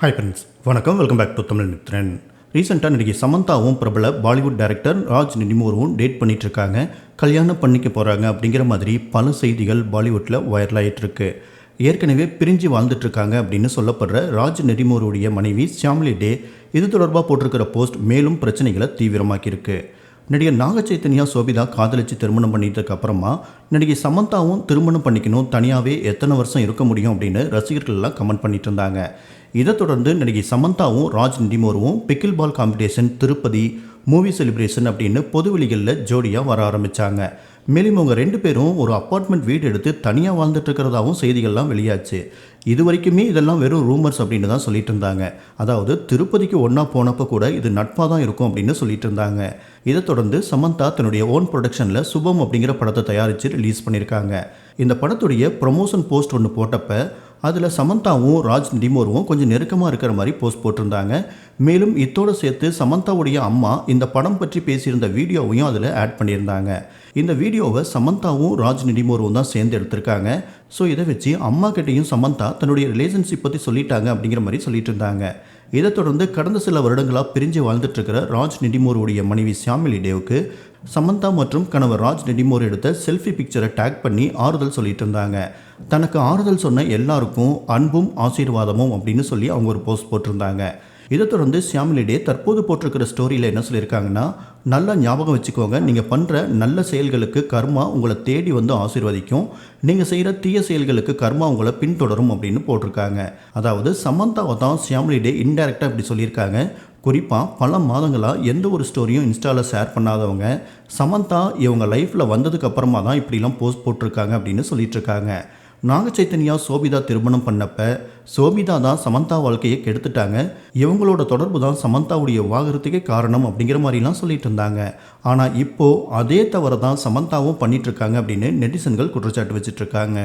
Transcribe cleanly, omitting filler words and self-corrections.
Hi friends, வணக்கம். Welcome back to Tamil Mithran. ரீசெண்டாக நடிகை சமந்தாவும் பிரபல பாலிவுட் டைரக்டர் ராஜ் நிடிமூரும் டேட் பண்ணிட்டு இருக்காங்க, கல்யாணம் பண்ணிக்க போகிறாங்க அப்படிங்கிற மாதிரி பல செய்திகள் பாலிவுட்டில் வைரல் ஆகிட்டு இருக்கு. ஏற்கனவே பிரிஞ்சு வாழ்ந்துட்டு இருக்காங்க அப்படின்னு சொல்லப்படுற ராஜ் நெடிமூருடைய மனைவி ஷியாமிலி டே இது தொடர்பாக போட்டிருக்கிற போஸ்ட் மேலும் பிரச்சனைகளை தீவிரமாக்கியிருக்கு. நடிகர் நாக சைத்தன்யா சோபிதா காதலிச்சு திருமணம் பண்ணிட்டதுக்கு அப்புறமா நடிகை சமந்தாவும் திருமணம் பண்ணிக்கணும், தனியாகவே எத்தனை வருஷம் இருக்க முடியும் அப்படின்னு ரசிகர்கள்லாம் கமெண்ட் பண்ணிட்டு இருந்தாங்க. இதை தொடர்ந்து நடிகை சமந்தாவும் ராஜ் நிடிமூருவும் பிக்கில் பால் காம்படிஷன், திருப்பதி, மூவி செலிப்ரேஷன் அப்படின்னு பொதுவெளிகளில் ஜோடியாக வர ஆரம்பித்தாங்க. மேலும் அவங்க ரெண்டு பேரும் ஒரு அப்பார்ட்மெண்ட் வீடு எடுத்து தனியாக வாழ்ந்துட்டு இருக்கிறதாவும் செய்திகள்லாம் வெளியாச்சு. இது வரைக்குமே இதெல்லாம் வெறும் ரூமர்ஸ் அப்படின்னு தான் சொல்லிட்டு இருந்தாங்க. அதாவது திருப்பதிக்கு ஒன்றா போனப்போ கூட இது நட்பாக தான் இருக்கும் அப்படின்னு சொல்லிட்டு இருந்தாங்க. இதை தொடர்ந்து சமந்தா தன்னுடைய ஓன் ப்ரொடக்ஷனில் சுபம் அப்படிங்கிற படத்தை தயாரித்து ரிலீஸ் பண்ணியிருக்காங்க. இந்த படத்துடைய ப்ரொமோஷன் போஸ்ட் ஒன்று போட்டப்போ அதில் சமந்தாவும் ராஜ் நிடிமூரும் கொஞ்சம் நெருக்கமாக இருக்கிற மாதிரி போஸ்ட் போட்டிருந்தாங்க. மேலும் இதோடு சேர்த்து சமந்தாவுடைய அம்மா இந்த படம் பற்றி பேசியிருந்த வீடியோவையும் அதில் ஆட் பண்ணியிருந்தாங்க. இந்த வீடியோவை சமந்தாவும் ராஜ் நிடிமூரும் தான் சேர்ந்து எடுத்திருக்காங்க. ஸோ இதை வச்சு அம்மா கிட்டையும் சமந்தா தன்னுடைய ரிலேஷன்ஷிப் பற்றி சொல்லிட்டாங்க அப்படிங்கிற மாதிரி சொல்லிட்டு இருந்தாங்க. இதை தொடர்ந்து கடந்த சில வருடங்களாக பிரிஞ்சு வாழ்ந்துட்டு இருக்கிற ராஜ் நிடிமூருடைய மனைவி ஷியாமிலி டேவுக்கு சமந்தா மற்றும் கணவர் ராஜ் நிடிமூர் எடுத்த செல்ஃபி பிக்சரை டேக் பண்ணி ஆறுதல் சொல்லிட்டு இருந்தாங்க. தனக்கு ஆறுதல் சொன்ன எல்லாருக்கும் அன்பும் ஆசீர்வாதமும் அப்படின்னு சொல்லி அவங்க ஒரு போஸ்ட் போட்டிருந்தாங்க. இதை தொடர்ந்து ஷியாமிலி டே தற்போது போட்டிருக்கிற ஸ்டோரியில் என்ன சொல்லியிருக்காங்கன்னா, நல்லா ஞாபகம் வச்சுக்கோங்க, நீங்கள் பண்ணுற நல்ல செயல்களுக்கு கர்மா உங்களை தேடி வந்து ஆசீர்வதிக்கும், நீங்கள் செய்கிற தீய செயல்களுக்கு கர்மா உங்களை பின்தொடரும் அப்படின்னு போட்டிருக்காங்க. அதாவது சமந்தாவை தான் ஷியாமிலி டே இன்டைரக்டாக இப்படி சொல்லியிருக்காங்க. குறிப்பாக பல மாதங்களாக எந்த ஒரு ஸ்டோரியும் இன்ஸ்டாவில் ஷேர் பண்ணாதவங்க சமந்தா இவங்க லைஃப்பில் வந்ததுக்கு அப்புறமா தான் இப்படிலாம் போஸ்ட் போட்டிருக்காங்க அப்படின்னு சொல்லிட்டு இருக்காங்க. நாக சைத்தன்யா சோபிதா திருமணம் பண்ணப்ப சோபிதா தான் சமந்தா வாழ்க்கையை கெடுத்துட்டாங்க, இவங்களோட தொடர்பு தான் சமந்தாவுடைய விவாகரத்துக்கே காரணம் அப்படிங்கிற மாதிரிலாம் சொல்லிட்டு இருந்தாங்க. ஆனால் இப்போது அதே தவிர தான் சமந்தாவும் பண்ணிட்டு இருக்காங்க அப்படின்னு நெட்டிசன்கள் குற்றச்சாட்டு வச்சுட்டு இருக்காங்க.